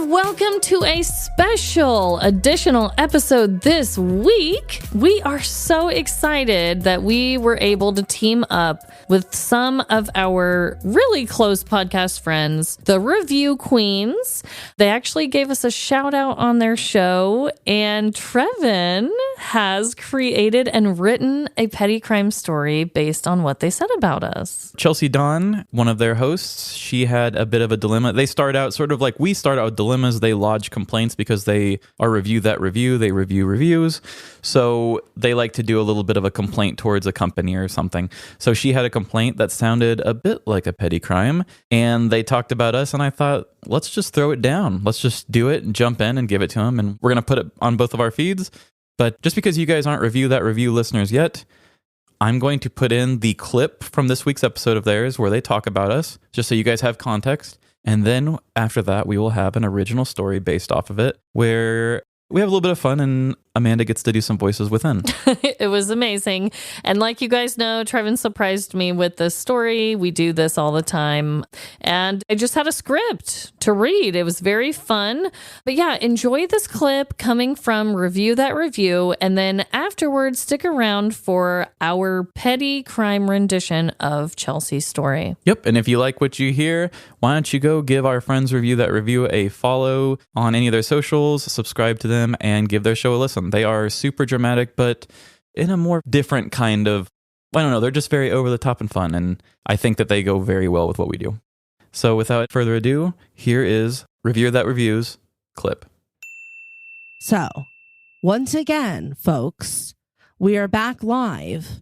and welcome to a special additional episode this week. We are so excited that we were able to team up with some of our really close podcast friends, the Review Queens. They actually gave us a shout out on their show, and Trevin has created and written a petty crime story based on what they said about us. Chelsea Dawn, one of their hosts, she had a bit of a dilemma. They start out sort of like we start out with dilemmas. They lodge complaints because they are review that review. They review reviews. So they like to do a little bit of a complaint towards a company or something. So she had a complaint that sounded a bit like a petty crime, and they talked about us, and I thought, let's just throw it down. Let's just do it and jump in and give it to them, and we're going to put it on both of our feeds. But just because you guys aren't review that review listeners yet, I'm going to put in the clip from this week's episode of theirs where they talk about us, just so you guys have context. And then after that, we will have an original story based off of it where we have a little bit of fun and Amanda gets to do some voices within. It was amazing. And like you guys know, Trevin surprised me with this story. We do this all the time. And I just had a script to read. It was very fun. But yeah, enjoy this clip coming from Review That Review. And then afterwards, stick around for our petty crime rendition of Chelsea's story. Yep. And if you like what you hear, why don't you go give our friends Review That Review a follow on any of their socials, subscribe to them, and give their show a listen. They are super dramatic, but in a more different kind of, I don't know, they're just very over the top and fun. And I think that they go very well with what we do. So without further ado, here is Review That Review's clip. So, once again, folks, we are back live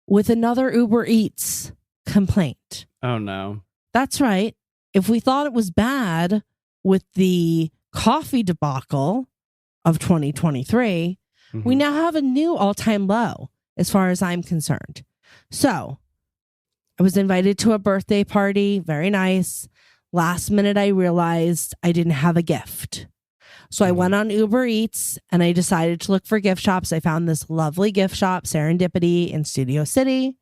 with another Uber Eats complaint. Oh, no. That's right. If we thought it was bad with the coffee debacle of 2023, we now have a new all-time low as far as I'm concerned. So I was invited to a birthday party. Very nice. Last minute, I realized I didn't have a gift. So I went on Uber Eats and I decided to look for gift shops. I found this lovely gift shop, Serendipity in Studio City.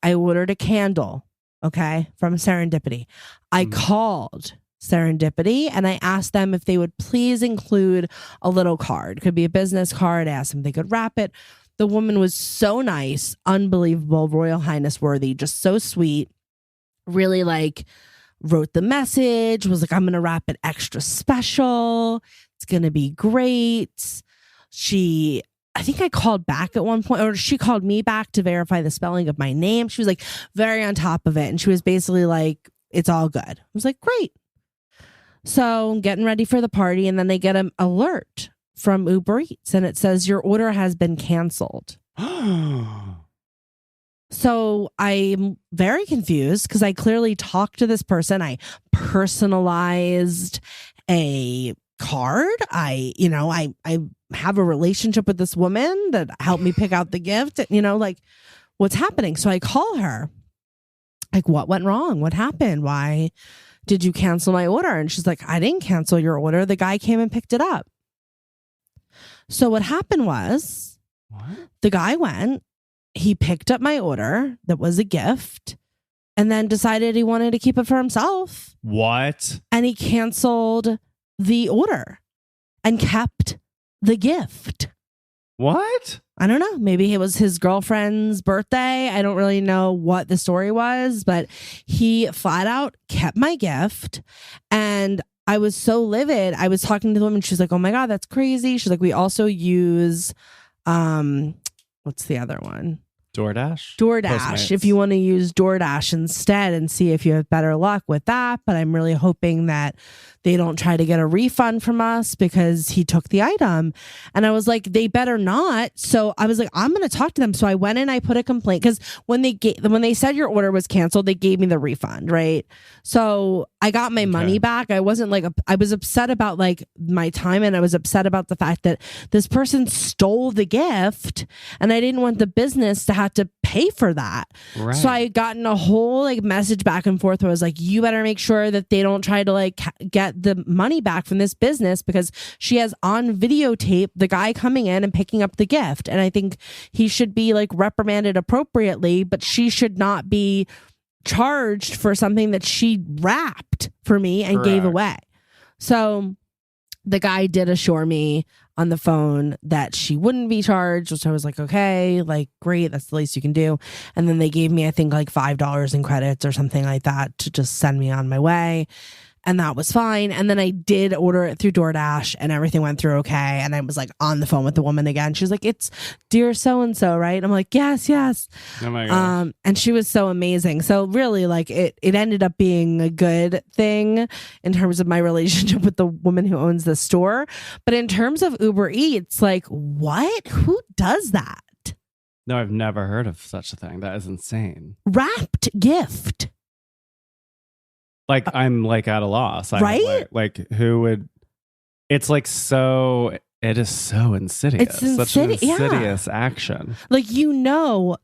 I ordered a candle, okay, from Serendipity. I called Serendipity and I asked them if they would please include a little card. Could be a business card. I asked them if they could wrap it. The woman was so nice, unbelievable, Royal Highness worthy, just so sweet. Really wrote the message, was like, I'm going to wrap it extra special. It's going to be great. I think I called back at one point, or she called me back to verify the spelling of my name. She was like very on top of it. And she was basically like, it's all good. I was like, great. So I'm getting ready for the party, and then they get an alert from Uber Eats, and it says your order has been canceled. So I'm very confused because I clearly talked to this person. I personalized a card. I have a relationship with this woman that helped me pick out the gift. What's happening? So I call her. Like, what went wrong? What happened? Why did you cancel my order? And she's like, I didn't cancel your order. The guy came and picked it up. So what happened was, the guy went, he picked up my order that was a gift, and then decided he wanted to keep it for himself. What? And he canceled the order and kept the gift. What? I don't know. Maybe it was his girlfriend's birthday. I don't really know what the story was, but he flat out kept my gift. And I was so livid. I was talking to the woman. She's like, oh my God, that's crazy. She's like, we also use, what's the other one? DoorDash? DoorDash. If you want to use DoorDash instead and see if you have better luck with that. But I'm really hoping that they don't try to get a refund from us because he took the item. And I was like, they better not. So I was like, I'm going to talk to them. So I went and I put a complaint because when they said your order was canceled, they gave me the refund, right? So I got my money back. I wasn't I was upset about my time, and I was upset about the fact that this person stole the gift, and I didn't want the business to have to pay for that. Right. So I gotten a whole message back and forth where I was like, you better make sure that they don't try to get the money back from this business, because she has on videotape the guy coming in and picking up the gift. And I think he should be reprimanded appropriately, but she should not be charged for something that she wrapped for me and gave away. So the guy did assure me on the phone that she wouldn't be charged, which I was like, okay, like, great, that's the least you can do. And then they gave me, I think, like $5 in credits or something like that to just send me on my way. And that was fine. And then I did order it through DoorDash and everything went through okay. And I was like on the phone with the woman again. She was like, it's dear so-and-so, right? I'm like, yes. Oh my gosh. And she was so amazing. So really, like, it ended up being a good thing in terms of my relationship with the woman who owns the store. But in terms of Uber Eats, like, what? Who does that? No, I've never heard of such a thing. That is insane. Wrapped gift. Like, I'm like at a loss. Right? Like who would? It's like so. It is so insidious. It's Such an yeah. insidious action. Like,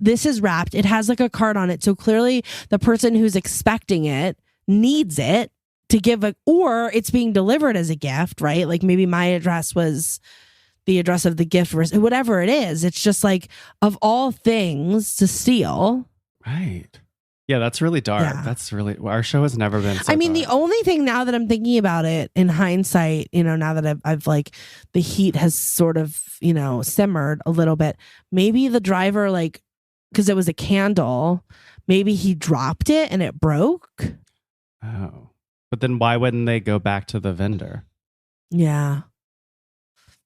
this is wrapped. It has like a card on it. So clearly the person who's expecting it needs it to give or it's being delivered as a gift, right? Like maybe my address was the address of the gift versus whatever it is. It's just like, of all things to steal. Right. Yeah, that's really dark. Yeah. That's really, our show has never been so I mean, dark. the only thing now that I'm thinking about it in hindsight, now that I've like, the heat has sort of, simmered a little bit. Maybe the driver, like, because it was a candle, maybe he dropped it and it broke. Oh. But then why wouldn't they go back to the vendor? Yeah.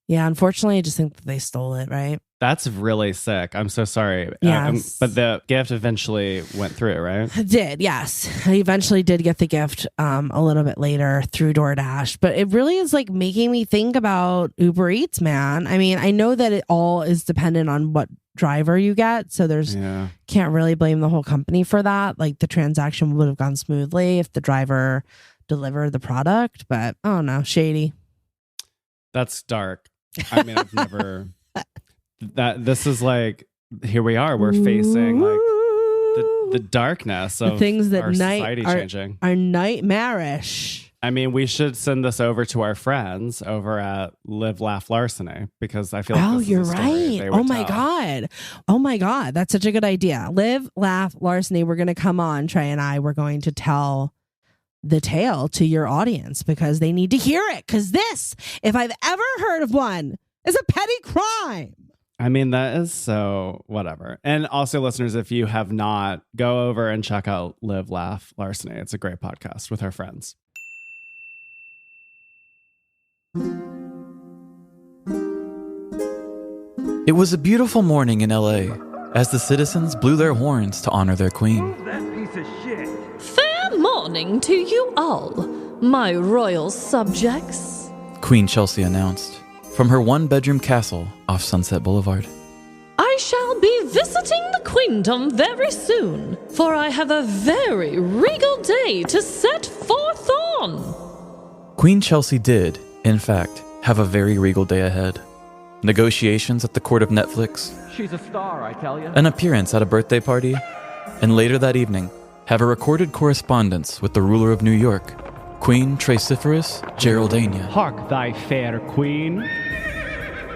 Yeah, unfortunately, I just think that they stole it, right? That's really sick. I'm so sorry. Yes. But the gift eventually went through, right? It did, yes. I eventually did get the gift a little bit later through DoorDash. But it really is like making me think about Uber Eats, man. I mean, I know that it all is dependent on what driver you get. So can't really blame the whole company for that. Like the transaction would have gone smoothly if the driver delivered the product. But I don't know, shady. That's dark. I mean, I've never... This is like, here we are. We're facing like the darkness of the things that our society changing. Are nightmarish. I mean, we should send this over to our friends over at Live, Laugh, Larceny, because I feel like this you're is a story right. they would tell. Oh my God. That's such a good idea. Live, Laugh, Larceny. We're going to come on, Trey and I. We're going to tell the tale to your audience because they need to hear it. Because this, if I've ever heard of one, is a petty crime. I mean, that is so whatever. And also, listeners, if you have not, go over and check out Live, Laugh, Larceny. It's a great podcast with our friends. It was a beautiful morning in LA as the citizens blew their horns to honor their queen. That piece of shit. Fair morning to you all, my royal subjects. Queen Chelsea announced from her one-bedroom castle off Sunset Boulevard. I shall be visiting the queendom very soon, for I have a very regal day to set forth on. Queen Chelsea did, in fact, have a very regal day ahead. Negotiations at the court of Netflix, She's a star, I tell you. an appearance at a birthday party, and later that evening, have a recorded correspondence with the ruler of New York, Queen Traciferous Geraldania. Hark, thy fair queen.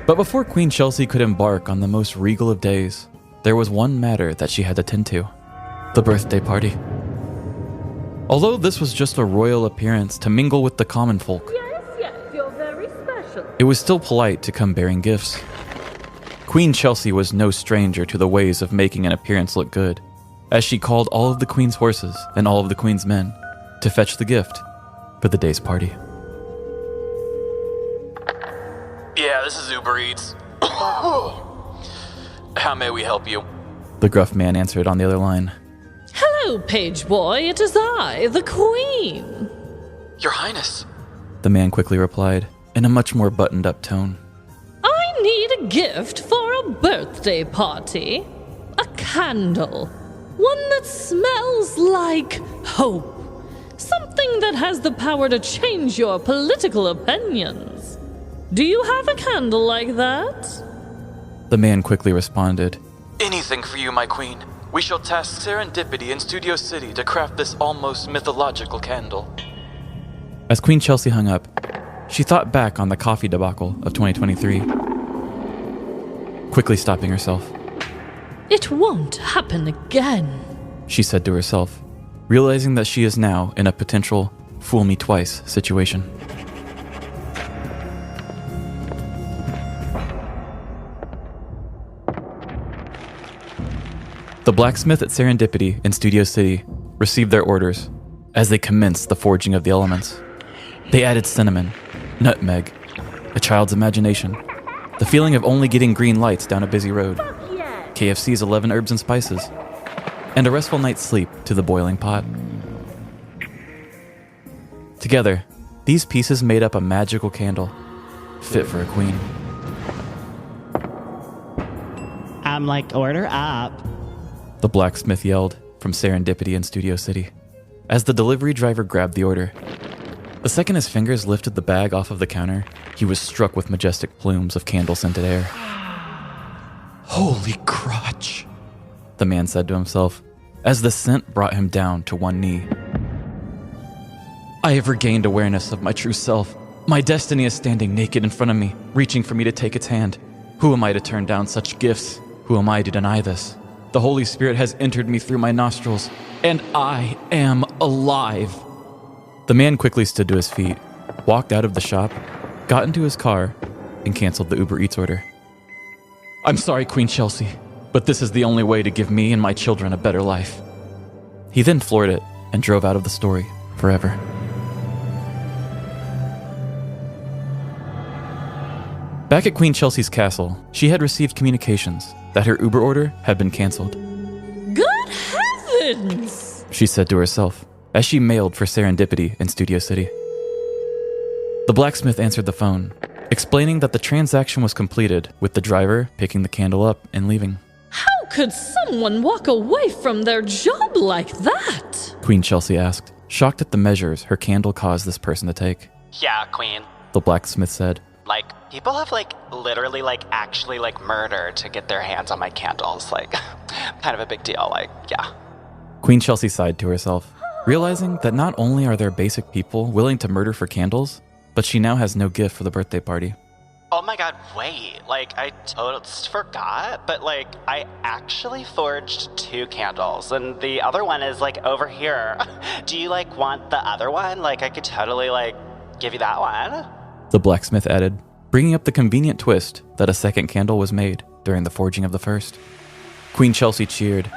But before Queen Chelsea could embark on the most regal of days, there was one matter that she had to tend to: the birthday party. Although this was just a royal appearance to mingle with the common folk, Yes, you're very special. it was still polite to come bearing gifts. Queen Chelsea was no stranger to the ways of making an appearance look good, as she called all of the Queen's horses and all of the Queen's men to fetch the gift for the day's party. Yeah, this is Uber Eats. How may we help you? The gruff man answered on the other line. Hello, page boy. It is I, the Queen. Your Highness. The man quickly replied in a much more buttoned-up tone. I need a gift for a birthday party. A candle. One that smells like hope. Something that has the power to change your political opinions. Do you have a candle like that? The man quickly responded. Anything for you, my queen. We shall task Serendipity in Studio City to craft this almost mythological candle. As Queen Chelsea hung up, she thought back on the coffee debacle of 2023, quickly stopping herself. It won't happen again, She said to herself, realizing that she is now in a potential fool me twice situation. The blacksmith at Serendipity in Studio City received their orders as they commenced the forging of the elements. They added cinnamon, nutmeg, a child's imagination, the feeling of only getting green lights down a busy road, KFC's 11 herbs and spices, and a restful night's sleep to the boiling pot. Together, these pieces made up a magical candle, fit for a queen. I'm like, order up. The blacksmith yelled from Serendipity in Studio City as the delivery driver grabbed the order. The second his fingers lifted the bag off of the counter, he was struck with majestic plumes of candle-scented air. Holy crotch, the man said to himself as the scent brought him down to one knee. I have regained awareness of my true self. My destiny is standing naked in front of me, reaching for me to take its hand. Who am I to turn down such gifts? Who am I to deny this? The Holy Spirit has entered me through my nostrils, and I am alive. The man quickly stood to his feet, walked out of the shop, got into his car, and canceled the Uber Eats order. I'm sorry, Queen Chelsea, but this is the only way to give me and my children a better life. He then floored it and drove out of the story forever. Back at Queen Chelsea's castle, she had received communications that her Uber order had been canceled. Good heavens! She said to herself as she mailed for Serendipity in Studio City. The blacksmith answered the phone, explaining that the transaction was completed with the driver picking the candle up and leaving. How could someone walk away from their job like that? Queen Chelsea asked, shocked at the measures her candle caused this person to take. Yeah, Queen. The blacksmith said. Like, people have, literally, actually, murdered to get their hands on my candles. Kind of a big deal. Yeah. Queen Chelsea sighed to herself, realizing that not only are there basic people willing to murder for candles, but she now has no gift for the birthday party. Oh my god, wait. I totally forgot, but, I actually forged 2 candles, and the other one is, over here. Do you, want the other one? I could totally, give you that one. The blacksmith added, bringing up the convenient twist that a second candle was made during the forging of the first. Queen Chelsea cheered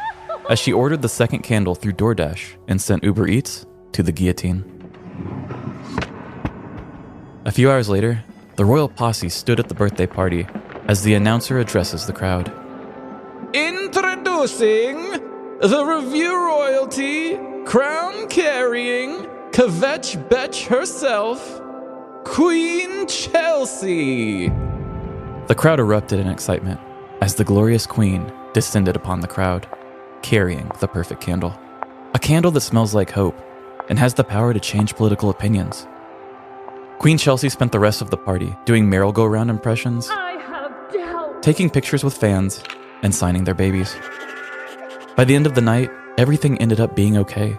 as she ordered the second candle through DoorDash and sent Uber Eats to the guillotine. A few hours later, the royal posse stood at the birthday party as the announcer addresses the crowd. Introducing the review royalty, crown-carrying, kvetch betch herself, Queen Chelsea! The crowd erupted in excitement as the glorious queen descended upon the crowd, carrying the perfect candle. A candle that smells like hope and has the power to change political opinions. Queen Chelsea spent the rest of the party doing merry-go-round impressions, taking pictures with fans, and signing their babies. By the end of the night, everything ended up being okay.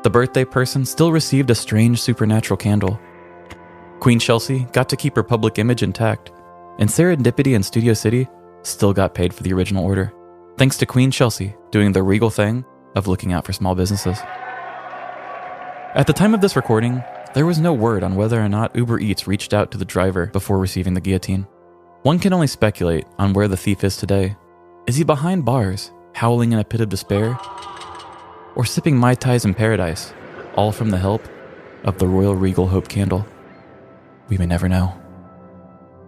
The birthday person still received a strange supernatural candle. Queen Chelsea got to keep her public image intact, and Serendipity in Studio City still got paid for the original order, thanks to Queen Chelsea doing the regal thing of looking out for small businesses. At the time of this recording, there was no word on whether or not Uber Eats reached out to the driver before receiving the guillotine. One can only speculate on where the thief is today. Is he behind bars, howling in a pit of despair? Or sipping Mai Tais in paradise, all from the help of the Royal Regal Hope Candle? We may never know.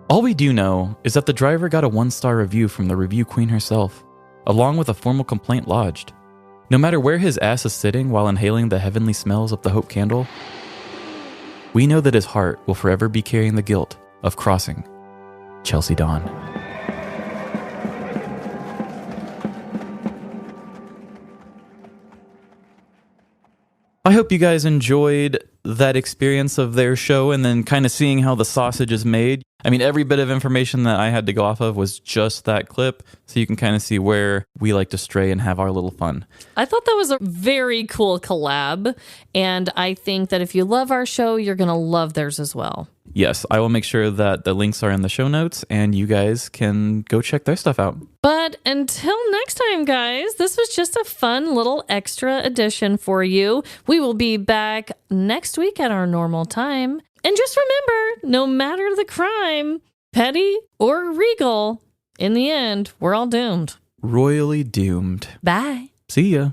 All we do know is that the driver got a 1-star review from the review queen herself, along with a formal complaint lodged. No matter where his ass is sitting while inhaling the heavenly smells of the Hope Candle, we know that his heart will forever be carrying the guilt of crossing Chelsea Dawn. I hope you guys enjoyed that experience of their show and then kind of seeing how the sausage is made. I mean, every bit of information that I had to go off of was just that clip, so you can kind of see where we like to stray and have our little fun. I thought that was a very cool collab, and I think that if you love our show, you're going to love theirs as well. Yes, I will make sure that the links are in the show notes, and you guys can go check their stuff out. But until next time, guys, this was just a fun little extra edition for you. We will be back next week at our normal time. And just remember, no matter the crime, petty or regal, in the end, we're all doomed. royally doomed. Bye. See ya.